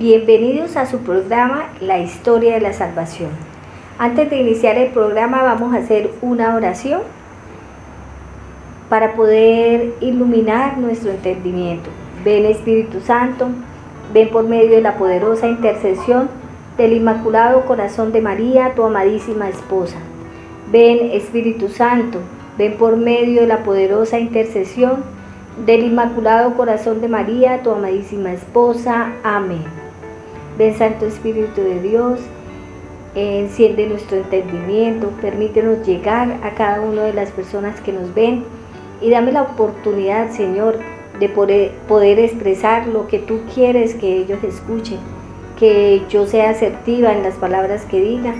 Bienvenidos a su programa La Historia de la Salvación. Antes de iniciar el programa vamos a hacer una oración para poder iluminar nuestro entendimiento. Ven Espíritu Santo, ven por medio de la poderosa intercesión del Inmaculado Corazón de María, tu amadísima esposa. Ven Espíritu Santo, ven por medio de la poderosa intercesión del Inmaculado Corazón de María, tu amadísima esposa. Amén. Ven Santo Espíritu de Dios, enciende nuestro entendimiento, permítenos llegar a cada una de las personas que nos ven y dame la oportunidad, Señor, de poder expresar lo que tú quieres que ellos escuchen, que yo sea asertiva en las palabras que diga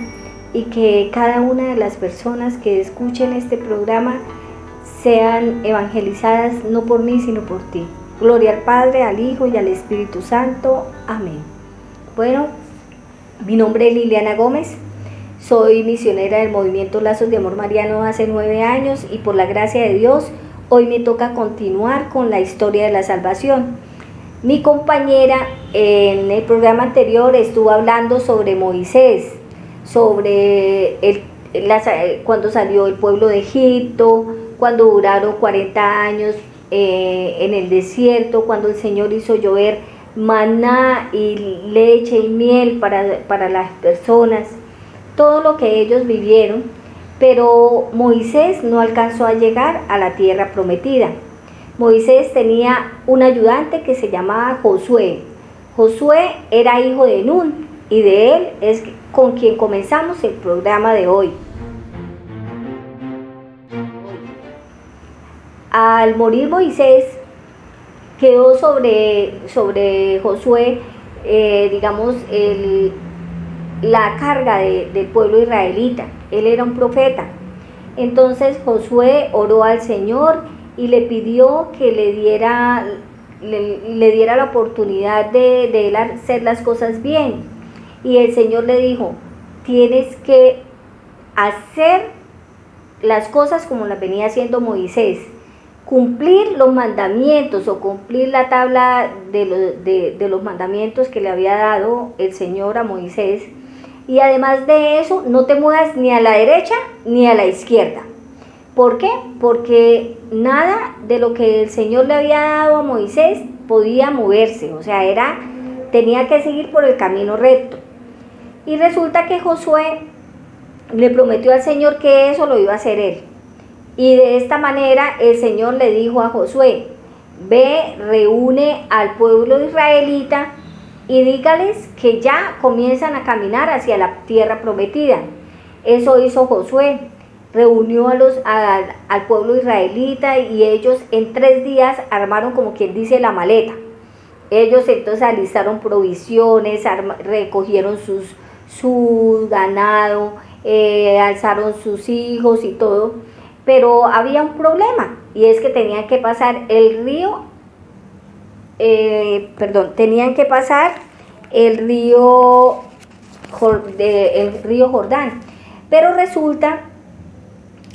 y que cada una de las personas que escuchen este programa sean evangelizadas no por mí sino por ti. Gloria al Padre, al Hijo y al Espíritu Santo. Amén. Bueno, mi nombre es Liliana Gómez, soy misionera del Movimiento Lazos de Amor Mariano hace 9 años y por la gracia de Dios hoy me toca continuar con la historia de la salvación. Mi compañera en el programa anterior estuvo hablando sobre Moisés, sobre cuando salió el pueblo de Egipto, cuando duraron 40 años en el desierto, cuando el Señor hizo llover maná y leche y miel para las personas, todo lo que ellos vivieron, pero Moisés no alcanzó a llegar a la tierra prometida. Moisés tenía un ayudante que se llamaba Josué. Josué era hijo de Nun y de él es con quien comenzamos el programa de hoy. Al morir Moisés, quedó sobre Josué, la carga del pueblo israelita. Él era un profeta. Entonces Josué oró al Señor y le pidió que le diera la oportunidad de él hacer las cosas bien. Y el Señor le dijo: tienes que hacer las cosas como las venía haciendo Moisés, cumplir los mandamientos o cumplir la tabla de los mandamientos que le había dado el Señor a Moisés, y además de eso no te muevas ni a la derecha ni a la izquierda. ¿Por qué? Porque nada de lo que el Señor le había dado a Moisés podía moverse, o sea, tenía que seguir por el camino recto. Y resulta que Josué le prometió al Señor que eso lo iba a hacer él. Y de esta manera el Señor le dijo a Josué: ve, reúne al pueblo israelita y dígales que ya comienzan a caminar hacia la tierra prometida. Eso hizo Josué, reunió al pueblo israelita y ellos en 3 días armaron, como quien dice, la maleta. Ellos entonces alistaron provisiones, recogieron su ganado, alzaron sus hijos y todo. Pero había un problema, y es que tenían que pasar el río Jordán. Pero resulta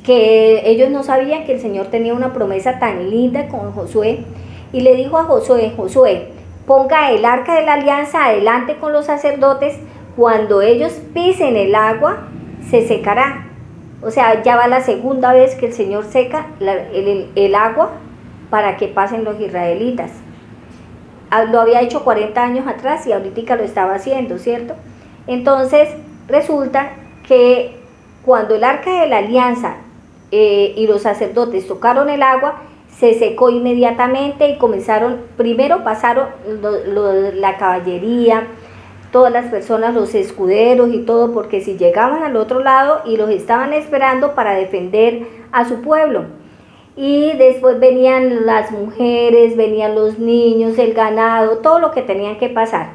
que ellos no sabían que el Señor tenía una promesa tan linda con Josué, y le dijo a Josué: Josué, ponga el arca de la alianza adelante con los sacerdotes, cuando ellos pisen el agua, se secará. O sea, ya va la segunda vez que el Señor seca el agua para que pasen los israelitas. Lo había hecho 40 años atrás y ahorita lo estaba haciendo, ¿cierto? Entonces, resulta que cuando el arca de la alianza y los sacerdotes tocaron el agua, se secó inmediatamente y primero pasaron la caballería, todas las personas, los escuderos y todo, porque si llegaban al otro lado y los estaban esperando para defender a su pueblo. Y después venían las mujeres, venían los niños, el ganado, todo lo que tenían que pasar.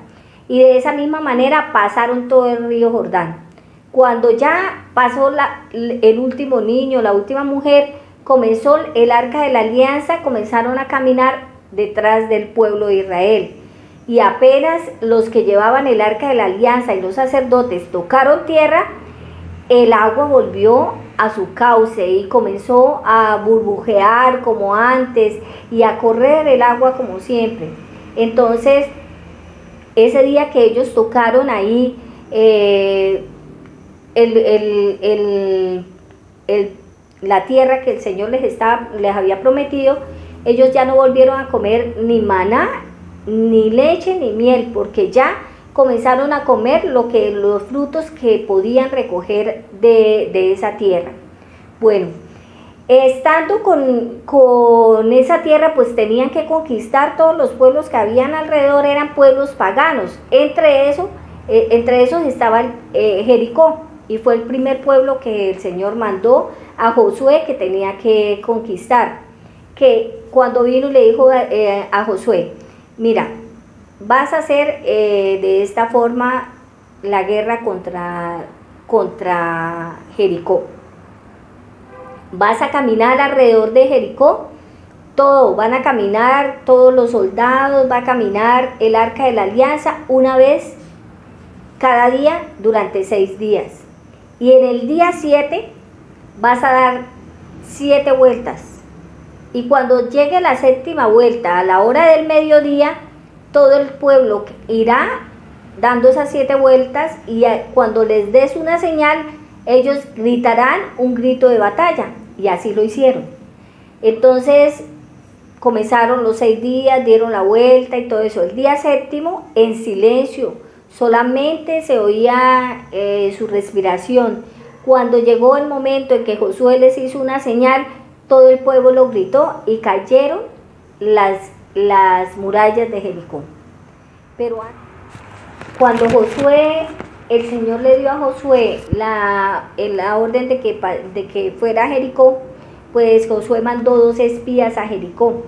Y de esa misma manera pasaron todo el río Jordán. Cuando ya pasó el último niño, la última mujer, comenzó el arca de la alianza, comenzaron a caminar detrás del pueblo de Israel. Y apenas los que llevaban el arca de la alianza y los sacerdotes tocaron tierra, el agua volvió a su cauce y comenzó a burbujear como antes y a correr el agua como siempre. Entonces ese día que ellos tocaron ahí el, el, el, el, la tierra que el Señor les había prometido, ellos ya no volvieron a comer ni maná, ni leche, ni miel, porque ya comenzaron a comer los frutos que podían recoger de esa tierra. Bueno, estando con esa tierra, pues tenían que conquistar todos los pueblos que habían alrededor, eran pueblos paganos. Entre esos estaba Jericó, y fue el primer pueblo que el Señor mandó a Josué que tenía que conquistar. Que cuando vino le dijo a Josué, mira, vas a hacer de esta forma la guerra contra Jericó. Vas a caminar alrededor de Jericó, van a caminar todos los soldados, va a caminar el arca de la alianza una vez cada día durante 6 días. Y en el día 7 vas a dar 7 vueltas. Y cuando llegue la 7ª vuelta, a la hora del mediodía, todo el pueblo irá dando esas 7 vueltas, y cuando les des una señal, ellos gritarán un grito de batalla, y así lo hicieron. Entonces comenzaron los 6 días, dieron la vuelta y todo eso. El día 7º, en silencio, solamente se oía su respiración. Cuando llegó el momento en que Josué les hizo una señal, todo el pueblo lo gritó y cayeron las murallas de Jericó. Pero cuando el Señor le dio a Josué la orden de que fuera a Jericó, pues Josué mandó 2 espías a Jericó.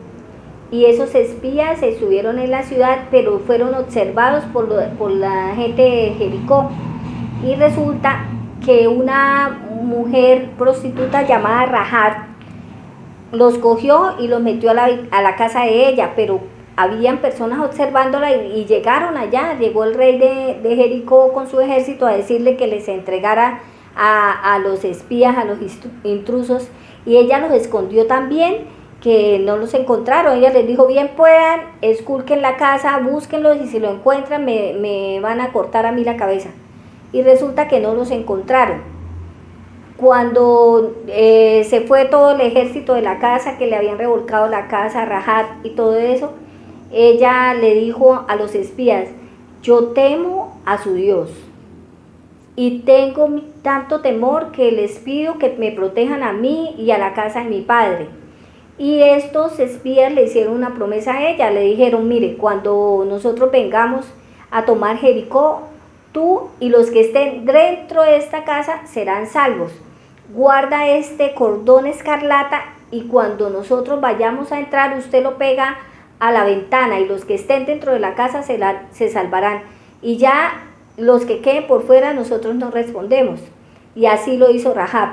Y esos espías estuvieron en la ciudad, pero fueron observados por la gente de Jericó. Y resulta que una mujer prostituta llamada Rahab los cogió y los metió a la casa de ella, pero habían personas observándola y llegaron allá. Llegó el rey de Jericó con su ejército a decirle que les entregara a los espías, a los intrusos, y ella los escondió también, que no los encontraron. Ella les dijo, bien puedan, esculquen la casa, búsquenlos, y si lo encuentran me van a cortar a mí la cabeza. Y resulta que no los encontraron. Cuando se fue todo el ejército de la casa, que le habían revolcado la casa, Rahab y todo eso, ella le dijo a los espías, yo temo a su Dios y tengo tanto temor que les pido que me protejan a mí y a la casa de mi padre. Y estos espías le hicieron una promesa a ella, le dijeron, mire, cuando nosotros vengamos a tomar Jericó, tú y los que estén dentro de esta casa serán salvos. Guarda este cordón escarlata y cuando nosotros vayamos a entrar, usted lo pega a la ventana y los que estén dentro de la casa se salvarán. Y ya los que queden por fuera, nosotros nos respondemos. Y así lo hizo Rahab.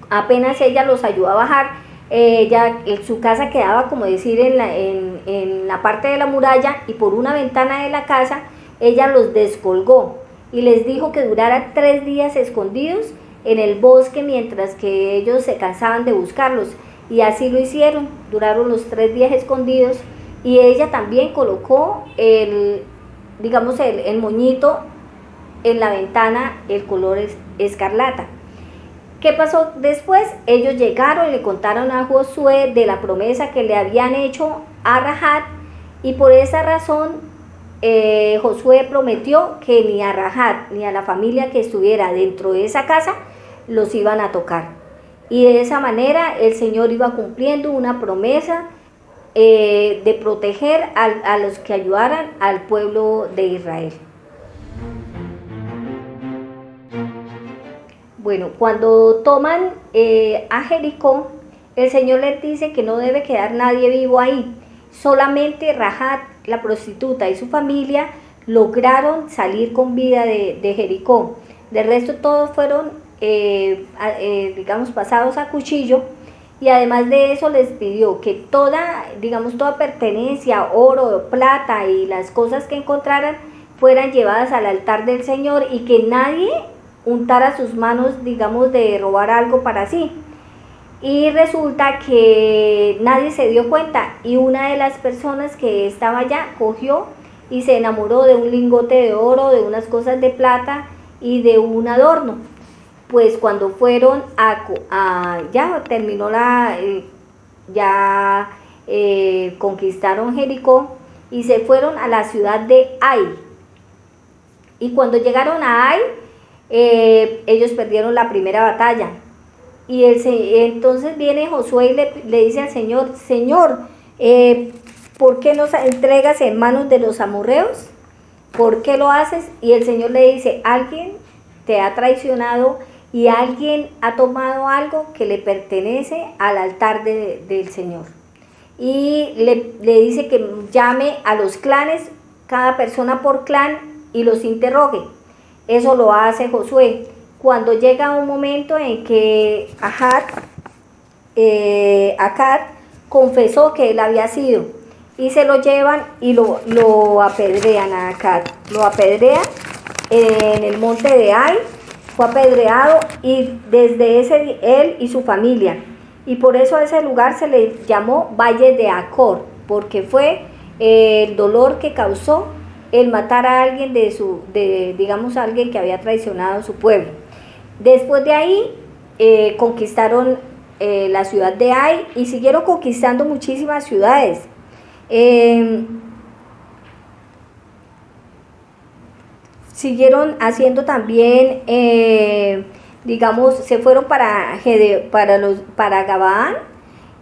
Apenas ella los ayudó a bajar, su casa quedaba, como decir, en la parte de la muralla, y por una ventana de la casa ella los descolgó y les dijo que durara 3 días escondidos en el bosque mientras que ellos se cansaban de buscarlos, y así lo hicieron. Duraron los 3 días escondidos, y ella también colocó el moñito en la ventana, el color escarlata. ¿Qué pasó después? Ellos llegaron y le contaron a Josué de la promesa que le habían hecho a Rahab, y por esa razón Josué prometió que ni a Rahab ni a la familia que estuviera dentro de esa casa los iban a tocar. Y de esa manera el Señor iba cumpliendo una promesa de proteger a los que ayudaran al pueblo de Israel. Bueno, cuando toman a Jericó, el Señor les dice que no debe quedar nadie vivo ahí. Solamente Rahab, la prostituta, y su familia lograron salir con vida de Jericó. Del resto todos fueron, pasados a cuchillo, y además de eso les pidió que toda pertenencia, oro, plata y las cosas que encontraran fueran llevadas al altar del Señor, y que nadie untara sus manos, de robar algo para sí. Y resulta que nadie se dio cuenta, y una de las personas que estaba allá cogió y se enamoró de un lingote de oro, de unas cosas de plata y de un adorno. Pues cuando fueron ya terminó conquistaron Jericó y se fueron a la ciudad de Ai. Y cuando llegaron a Ai, ellos perdieron la primera batalla. Y entonces viene Josué y le dice al Señor, Señor, ¿por qué nos entregas en manos de los amorreos? ¿Por qué lo haces? Y el Señor le dice, alguien te ha traicionado y alguien ha tomado algo que le pertenece al altar del Señor. Y le dice que llame a los clanes, cada persona por clan, y los interrogue. Eso lo hace Josué. Cuando llega un momento en que Acad confesó que él había sido, y se lo llevan y lo apedrean a Acad. Lo apedrean en el monte de Ai, fue apedreado, y desde él y su familia. Y por eso a ese lugar se le llamó Valle de Acor, porque fue el dolor que causó el matar a alguien digamos, alguien que había traicionado a su pueblo. Después de ahí conquistaron la ciudad de Ai y siguieron conquistando muchísimas ciudades. Siguieron haciendo también, digamos, se fueron para Gabaán,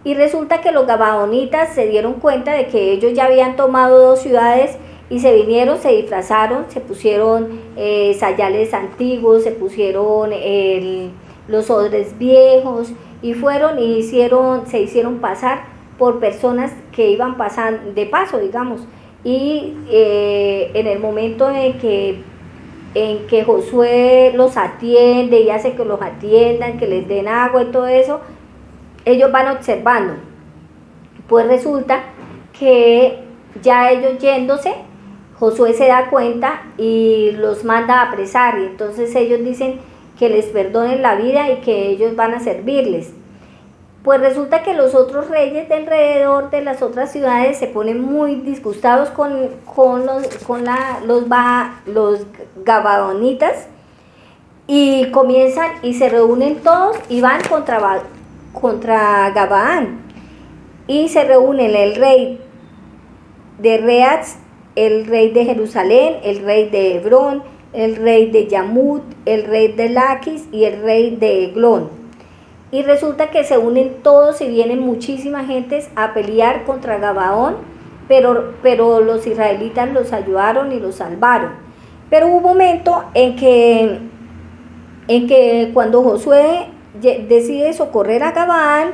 y resulta que los gabaonitas se dieron cuenta de que ellos ya habían tomado 2 ciudades y se vinieron, se disfrazaron, se pusieron sayales antiguos, se pusieron los odres viejos y fueron y se hicieron pasar por personas que iban pasando de paso, digamos. Y en el momento en que Josué los atiende y hace que los atiendan, que les den agua y todo eso, ellos van observando. Pues resulta que ya ellos yéndose, Josué se da cuenta y los manda a apresar, y entonces ellos dicen que les perdonen la vida y que ellos van a servirles. Pues resulta que los otros reyes de alrededor de las otras ciudades se ponen muy disgustados con los gabaonitas, y comienzan y se reúnen todos y van contra Gabaán, y se reúnen el rey de Reatz, el rey de Jerusalén, el rey de Hebrón, el rey de Yamut, el rey de Laquis y el rey de Eglón. Y resulta que se unen todos y vienen muchísimas gentes a pelear contra Gabaón, pero los israelitas los ayudaron y los salvaron. Pero hubo un momento en que cuando Josué decide socorrer a Gabaán,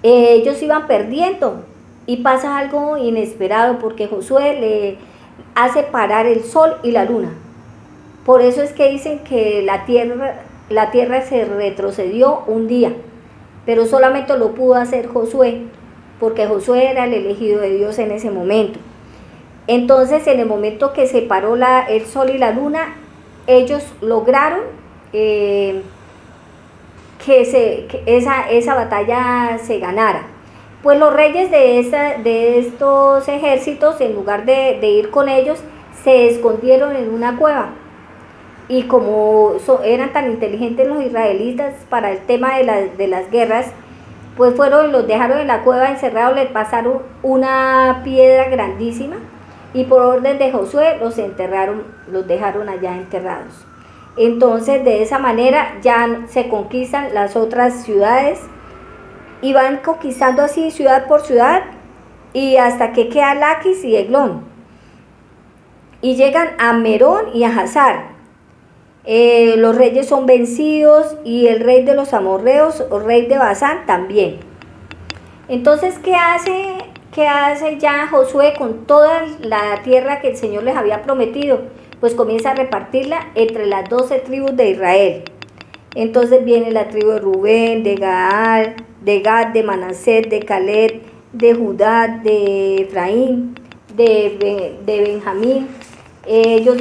ellos iban perdiendo, y pasa algo inesperado, porque Josué le hace parar el sol y la luna. Por eso es que dicen que la tierra se retrocedió un día, pero solamente lo pudo hacer Josué, porque Josué era el elegido de Dios en ese momento. Entonces, en el momento que se paró el sol y la luna, ellos lograron que esa batalla se ganara. Pues los reyes de estos ejércitos, en lugar de ir con ellos, se escondieron en una cueva. Y como eran tan inteligentes los israelitas para el tema de las guerras, pues los dejaron en la cueva encerrados, les pasaron una piedra grandísima, y por orden de Josué los enterraron, los dejaron allá enterrados. Entonces, de esa manera ya se conquistan las otras ciudades, y van conquistando así ciudad por ciudad, y hasta que queda Laquis y Eglón, y llegan a Merón y a Hazar. Los reyes son vencidos, y el rey de los amorreos, o rey de Basán, también. Entonces, ¿qué hace ya Josué con toda la tierra que el Señor les había prometido? Pues comienza a repartirla entre las 12 tribus de Israel. Entonces viene la tribu de Rubén, de Gad, de Manasés, de Caleb, de Judá, de Efraín, de Benjamín. Ellos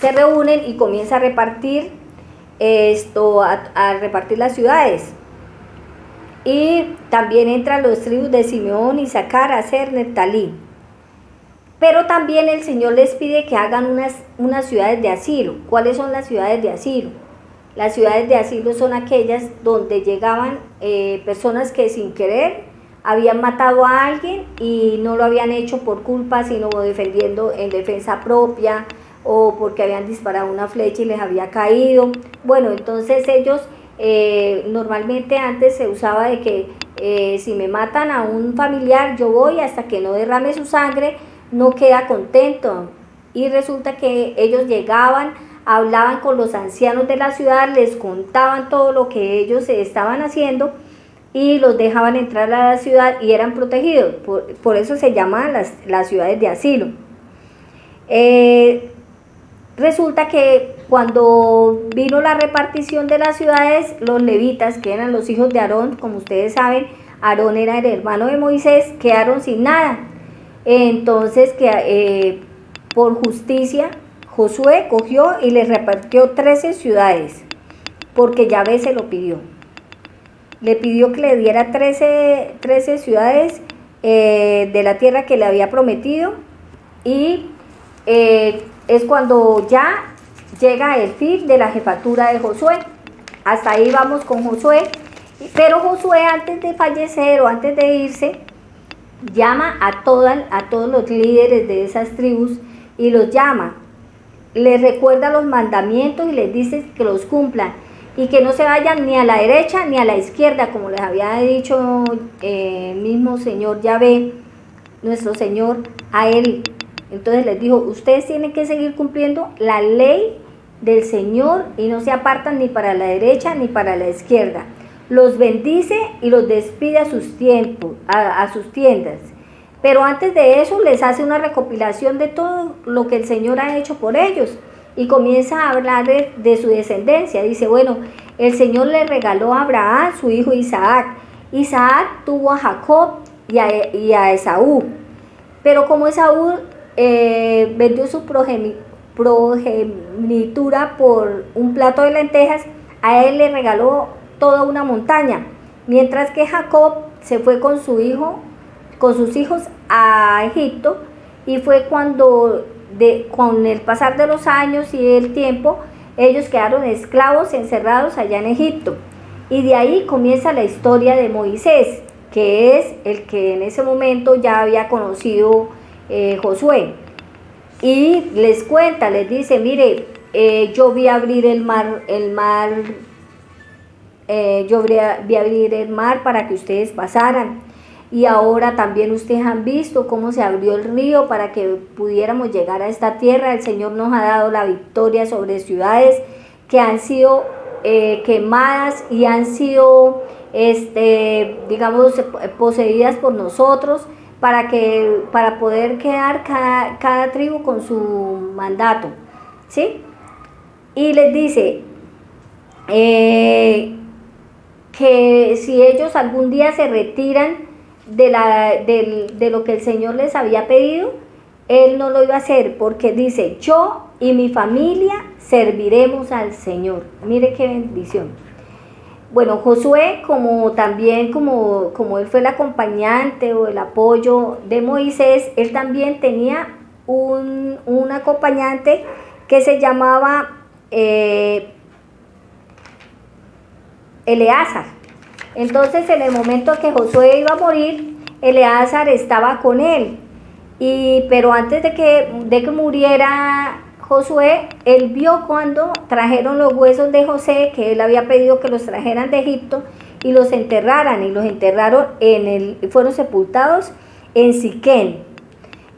se reúnen y comienza a repartir a repartir las ciudades. Y también entran los tribus de Simeón, Isaacar, Aser, Neftalí. Pero también el Señor les pide que hagan unas ciudades de asilo. ¿Cuáles son las ciudades de asilo? Las ciudades de asilo son aquellas donde llegaban personas que sin querer habían matado a alguien y no lo habían hecho por culpa, sino defendiendo en defensa propia, o porque habían disparado una flecha y les había caído. Bueno, entonces ellos, normalmente antes se usaba de que si me matan a un familiar, yo voy hasta que no derrame su sangre, no queda contento. Y resulta que ellos llegaban, hablaban con los ancianos de la ciudad, les contaban todo lo que ellos estaban haciendo y los dejaban entrar a la ciudad y eran protegidos. Por eso se llaman las ciudades de asilo. Resulta que cuando vino la repartición de las ciudades, los levitas, que eran los hijos de Aarón, como ustedes saben, Aarón era el hermano de Moisés, quedaron sin nada. Entonces, por justicia, Josué cogió y les repartió 13 ciudades, porque Yahvé se lo pidió. Le pidió que le diera 13 ciudades de la tierra que le había prometido, y es cuando ya llega el fin de la jefatura de Josué. Hasta ahí vamos con Josué. Pero Josué, antes de fallecer o antes de irse, llama a todos los líderes de esas tribus y los llama. Les recuerda los mandamientos y les dice que los cumplan y que no se vayan ni a la derecha ni a la izquierda, como les había dicho el mismo Señor Yahvé, nuestro Señor, a él. Entonces les dijo, ustedes tienen que seguir cumpliendo la ley del Señor y no se apartan ni para la derecha ni para la izquierda. Los bendice y los despide a sus tiendas. Pero antes de eso les hace una recopilación de todo lo que el Señor ha hecho por ellos y comienza a hablar de su descendencia. Dice, bueno, el Señor le regaló a Abraham su hijo Isaac. Isaac tuvo a Jacob y a Esaú. Pero como Esaú vendió su progenitura por un plato de lentejas, a él le regaló toda una montaña, mientras que Jacob se fue con sus hijos a Egipto, y fue cuando con el pasar de los años y el tiempo ellos quedaron esclavos encerrados allá en Egipto, y de ahí comienza la historia de Moisés, que es el que en ese momento ya había conocido Josué, y les cuenta, les dice, mire, yo vi abrir el mar, yo vi abrir el mar para que ustedes pasaran, y ahora también ustedes han visto cómo se abrió el río para que pudiéramos llegar a esta tierra. El Señor nos ha dado la victoria sobre ciudades que han sido quemadas y han sido, digamos, poseídas por nosotros, para poder quedar cada tribu con su mandato, ¿sí? Y les dice que si ellos algún día se retiran de lo que el Señor les había pedido, Él no lo iba a hacer, porque dice, yo y mi familia serviremos al Señor. Mire qué bendición. Bueno, Josué, como él fue el acompañante o el apoyo de Moisés, él también tenía un acompañante que se llamaba Eleazar. Entonces, en el momento que Josué iba a morir, Eleazar estaba con él. Pero antes de que muriera Josué, él vio cuando trajeron los huesos de José, que él había pedido que los trajeran de Egipto y los enterraran, y los enterraron fueron sepultados en Siquén.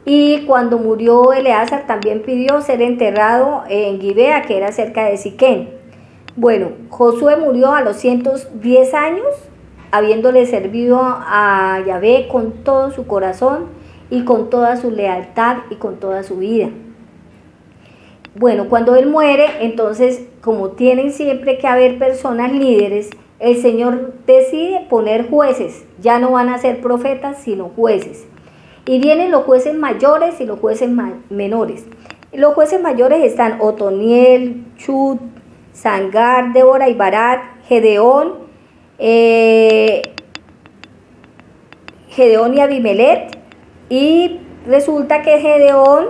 Y cuando murió Eleazar, también pidió ser enterrado en Gibea, que era cerca de Siquén. Bueno, Josué murió a los 110 años, habiéndole servido a Yahvé con todo su corazón y con toda su lealtad y con toda su vida. Bueno, cuando él muere, entonces, como tienen siempre que haber personas líderes, el Señor decide poner jueces. Ya no van a ser profetas, sino jueces. Y vienen los jueces mayores y los jueces menores. Los jueces mayores están Otoniel, Chut, Sangar, Débora y Barat, Gedeón, Gedeón y Abimelech, y resulta que Gedeón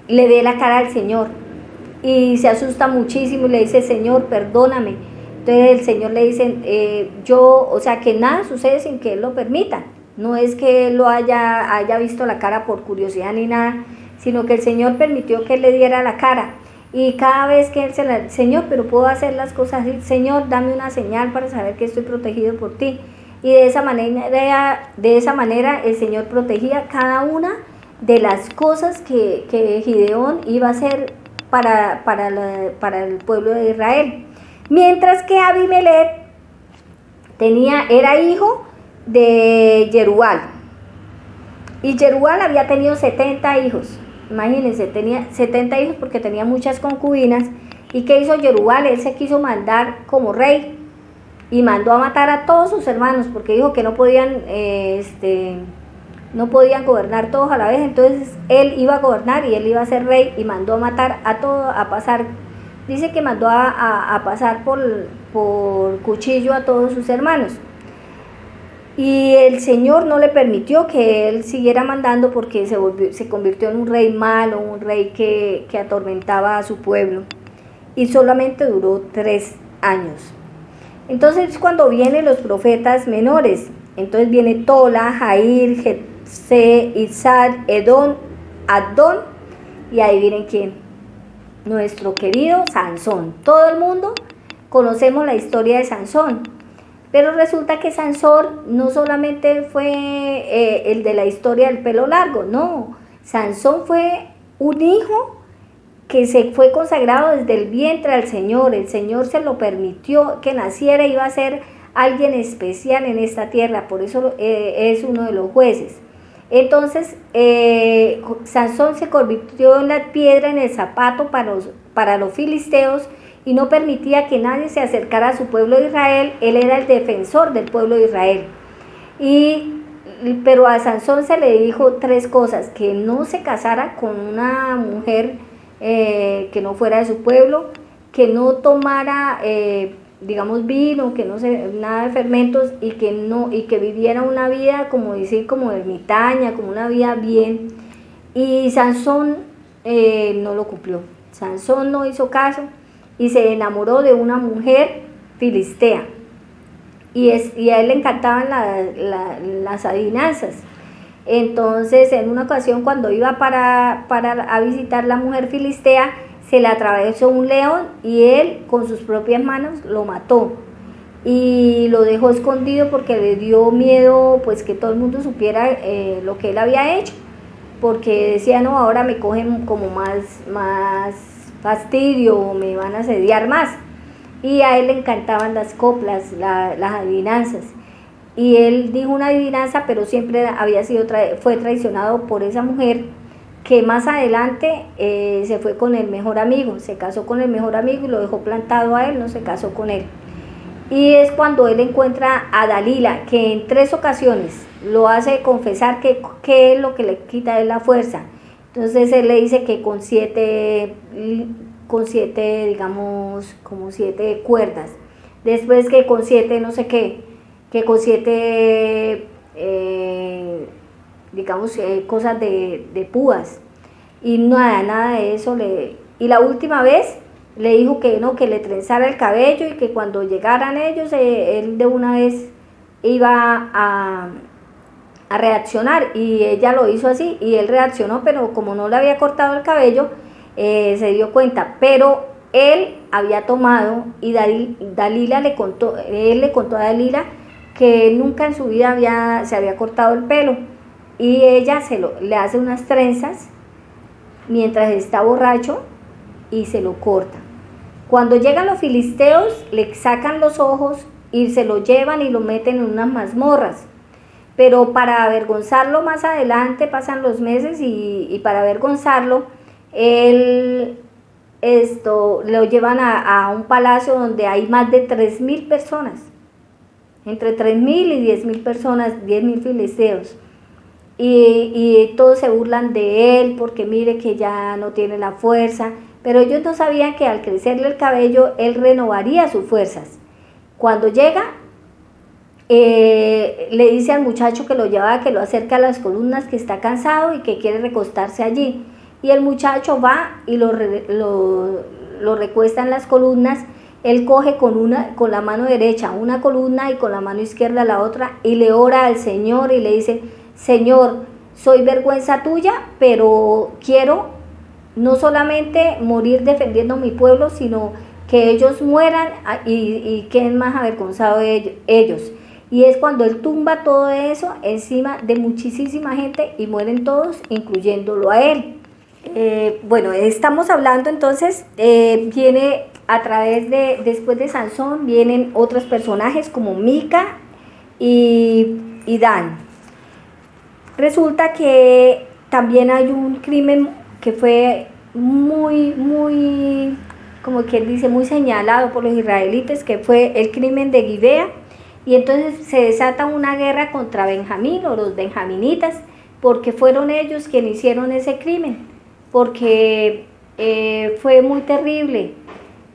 le dé la cara al Señor y se asusta muchísimo y le dice: Señor, perdóname. Entonces el Señor le dice: o sea, que nada sucede sin que Él lo permita. No es que Él lo haya visto la cara por curiosidad ni nada, sino que el Señor permitió que Él le diera la cara. Y cada vez que Él Señor, pero puedo hacer las cosas así, Señor, dame una señal para saber que estoy protegido por ti. Y de esa manera el Señor protegía cada una de las cosas que Gideón iba a hacer para el pueblo de Israel. Mientras que Abimelech era hijo de Jerubal. Y Jerubal había tenido 70 hijos. Imagínense, tenía 70 hijos porque tenía muchas concubinas. ¿Y qué hizo Jerubal? Él se quiso mandar como rey y mandó a matar a todos sus hermanos porque dijo que no podían gobernar todos a la vez. Entonces él iba a gobernar y él iba a ser rey, y mandó a matar a todos, a pasar, dice que mandó a pasar por cuchillo a todos sus hermanos. Y el Señor no le permitió que él siguiera mandando, porque se convirtió en un rey malo, un rey que atormentaba a su pueblo, y solamente duró 3 años. Entonces cuando vienen los profetas menores, entonces viene Tola, Jair, Jesse, Isaac, Edom, Adón, y adivinen quién: nuestro querido Sansón. Todo el mundo conocemos la historia de Sansón, pero resulta que Sansón no solamente fue el de la historia del pelo largo, no, Sansón fue un hijo que se fue consagrado desde el vientre al Señor. El Señor se lo permitió que naciera, iba a ser alguien especial en esta tierra, por eso es uno de los jueces. Entonces Sansón se convirtió en la piedra en el zapato para los filisteos, y no permitía que nadie se acercara a su pueblo de Israel. Él era el defensor del pueblo de Israel. Pero a Sansón se le dijo 3 cosas: que no se casara con una mujer que no fuera de su pueblo, que no tomara vino, que nada de fermentos, y que viviera una vida como ermitaña, como una vida bien. Y Sansón no lo cumplió. Sansón no hizo caso y se enamoró de una mujer filistea, y a él le encantaban las adivinanzas. Entonces en una ocasión, cuando iba a visitar la mujer filistea, se le atravesó un león y él con sus propias manos lo mató y lo dejó escondido porque le dio miedo, pues, que todo el mundo supiera lo que él había hecho, porque decía: no, ahora me cogen como más fastidio, me van a asediar más. Y a él le encantaban las coplas, las adivinanzas. Y él dijo una adivinanza, pero siempre fue traicionado por esa mujer, que más adelante se fue con el mejor amigo, se casó con el mejor amigo y lo dejó plantado a él, no se casó con él. Y es cuando él encuentra a Dalila, que en 3 ocasiones lo hace confesar que es lo que le quita es la fuerza. Entonces él le dice que con 7, digamos, como 7 cuerdas, después que con 7 no sé qué, que con 7 cosas de púas, y nada de eso. Y la última vez le dijo que no, que le trenzara el cabello, y que cuando llegaran ellos él de una vez iba a reaccionar, y ella lo hizo así, y él reaccionó, pero como no le había cortado el cabello, se dio cuenta. Pero él había tomado, y él le contó a Dalila que él nunca en su vida se había cortado el pelo, y ella le hace unas trenzas mientras está borracho y se lo corta. Cuando llegan los filisteos, le sacan los ojos y se lo llevan y lo meten en unas mazmorras. Pero para avergonzarlo más adelante, pasan los meses, y para avergonzarlo, lo llevan a un palacio donde hay más de 3.000 personas, entre 3.000 y 10.000 personas, 10.000 filisteos. Y todos se burlan de él porque mire que ya no tiene la fuerza, pero ellos no sabían que al crecerle el cabello él renovaría sus fuerzas. Cuando llega, le dice al muchacho que lo lleva, que lo acerque a las columnas, que está cansado y que quiere recostarse allí. Y el muchacho va y lo recuesta en las columnas. Él coge con la mano derecha una columna y con la mano izquierda la otra y le ora al Señor y le dice: Señor, soy vergüenza tuya, pero quiero no solamente morir defendiendo mi pueblo, sino que ellos mueran y queden más avergonzados ellos. Y es cuando él tumba todo eso encima de muchísima gente y mueren todos, incluyéndolo a él. Bueno, estamos hablando entonces, viene a través después de Sansón, vienen otros personajes como Mica y Dan. Resulta que también hay un crimen que fue muy, como quien dice, muy señalado por los israelitas, que fue el crimen de Gibea. Y entonces se desata una guerra contra Benjamín o los benjaminitas, porque fueron ellos quienes hicieron ese crimen, porque fue muy terrible.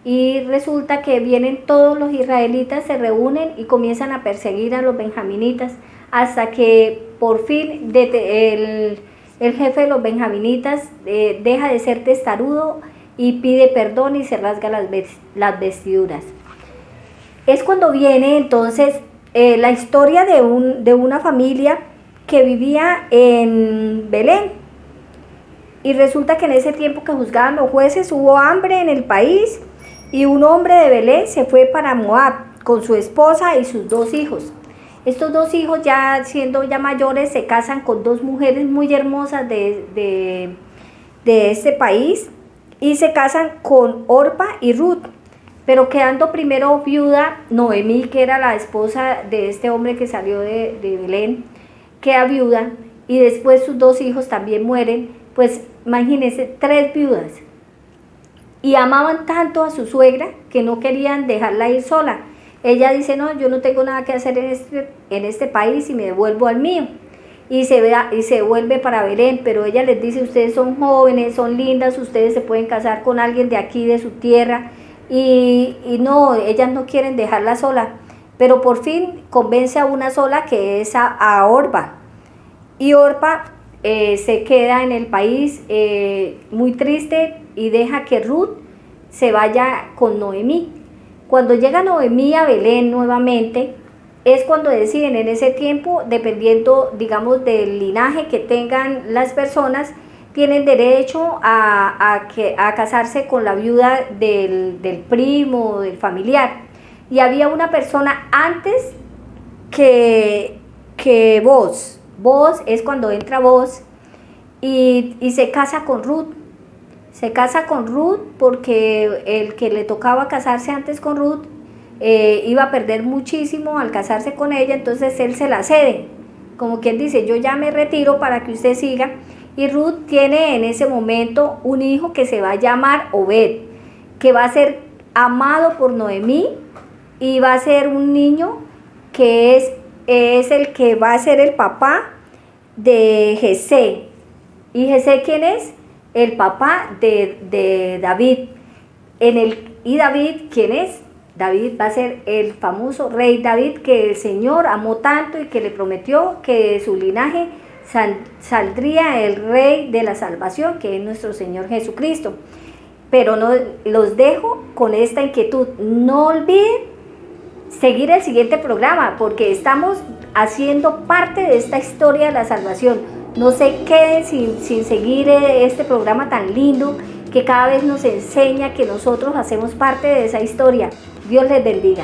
Y resulta que vienen todos los israelitas, se reúnen y comienzan a perseguir a los benjaminitas, hasta que por fin el jefe de los benjaminitas deja de ser testarudo y pide perdón y se rasga las vestiduras. Es cuando viene entonces la historia de una familia que vivía en Belén. Y resulta que en ese tiempo que juzgaban los jueces hubo hambre en el país y un hombre de Belén se fue para Moab con su esposa y sus 2 hijos. Estos 2 hijos, ya siendo ya mayores, se casan con 2 mujeres muy hermosas de este país y se casan con Orpa y Ruth. Pero quedando primero viuda Noemí, que era la esposa de este hombre que salió de Belén, queda viuda, y después sus 2 hijos también mueren. Pues imagínense, 3 viudas. Y amaban tanto a su suegra que no querían dejarla ir sola. Ella dice: no, yo no tengo nada que hacer en este país y me devuelvo al mío. Y se vuelve para Belén, pero ella les dice: ustedes son jóvenes, son lindas, ustedes se pueden casar con alguien de aquí, de su tierra. Y no, ellas no quieren dejarla sola, pero por fin convence a una sola, que es a Orpa. Y Orpa se queda en el país muy triste y deja que Ruth se vaya con Noemí. Cuando llega Noemí a Belén nuevamente, es cuando deciden en ese tiempo, dependiendo, digamos, del linaje que tengan las personas, tienen derecho a casarse con la viuda del primo, del familiar. Y había una persona antes que Boaz. Boaz es cuando entra Boaz y se casa con Ruth. Se casa con Ruth porque el que le tocaba casarse antes con Ruth iba a perder muchísimo al casarse con ella, entonces él se la cede. Como quien dice: yo ya me retiro para que usted siga. Y Ruth tiene en ese momento un hijo que se va a llamar Obed, que va a ser amado por Noemí y va a ser un niño que es el que va a ser el papá de Jesé. ¿Y Jesé quién es? El papá de David. ¿Y David quién es? David va a ser el famoso rey David, que el Señor amó tanto y que le prometió que de su linaje saldría el rey de la salvación, que es nuestro Señor Jesucristo. Pero no los dejo con esta inquietud. No olviden seguir el siguiente programa, porque estamos haciendo parte de esta historia de la salvación. No se queden sin seguir este programa tan lindo, que cada vez nos enseña que nosotros hacemos parte de esa historia. Dios les bendiga.